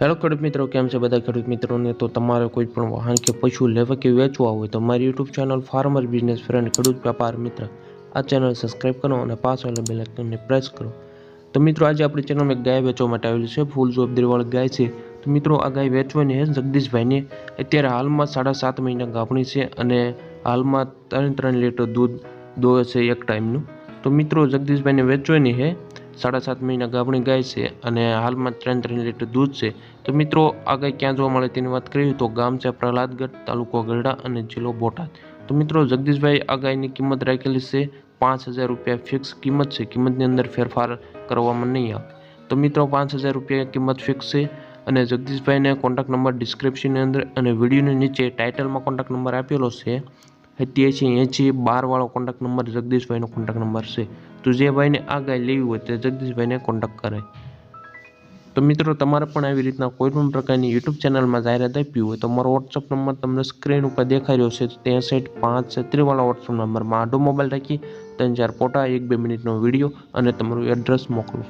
Hello ખેડૂત મિત્રો, કેમ છે બધા ખેડૂત મિત્રોને? તો તમારે કોઈ પણ વાહન કે પશુ લેવા કે વેચવા હોય તો મારી YouTube channel farmer business friend ખેડૂત વ્યાપાર મિત્ર આ ચેનલ સબસ્ક્રાઈબ કરો અને પાછળ બેલ આઇકનને પ્રેસ કરો। તો મિત્રો આજે આપણી ચેનલમાં એક ગાય વેચવા માટે આવેલી છે, ફૂલ જોબદારીવાળી ગાય છે। તો મિત્રો આ ગાય વેચવાની છે જગદીશભાઈને। અત્યારે હાલમાં 7.5 મહિના ગાભણી છે અને હાલમાં 3 લીટર દૂધ દોહે છે એક ટાઈમનું। તો મિત્રો જગદીશભાઈને વેચવાની છે। 7.5 મહિના ગાભણી ગાય છે અને હાલમાં 3 લીટર દૂધ છે। તો મિત્રો આ ગાય ક્યાં જોવા મળે તેની વાત કરીએ તો ગામ છે પ્રહલાદગઢ, તાલુકો ગઢડા અને જિલ્લો બોટાદ। તો મિત્રો જગદીશભાઈ આ ગાયની કિંમત રાખેલી છે 5,000 રૂપિયા ફિક્સ કિંમત છે, કિંમતની અંદર ફેરફાર કરવામાં નહીં આવે। તો મિત્રો 5,000 રૂપિયા કિંમત ફિક્સ છે અને જગદીશભાઈને કોન્ટેક્ટ નંબર ડિસ્ક્રિપ્શનની અંદર અને વિડીયોની નીચે ટાઇટલમાં કોન્ટેક્ટ નંબર આપેલો છે। 878012 વાળો કોન્ટેક્ટ નંબર જગદીશભાઈનો કોન્ટેક્ટ નંબર છે। તો જે ભાઈને આ ગાય લેવી હોય તે જગદીશભાઈને કોન્ટેક્ટ કરે। તો મિત્રો તમારે પણ આવી રીતના કોઈ પણ પ્રકારની યુટ્યુબ ચેનલમાં જાહેરાત આપવી હોય તો મારો વોટ્સઅપ નંબર તમને સ્ક્રીન ઉપર દેખાઈ રહ્યો છે। 63 વાળા વોટ્સઅપ નંબરમાં આડો મોબાઈલ રાખી 3-4 ફોટા 1-2 મિનિટનો વિડીયો અને તમારું એડ્રેસ મોકલો।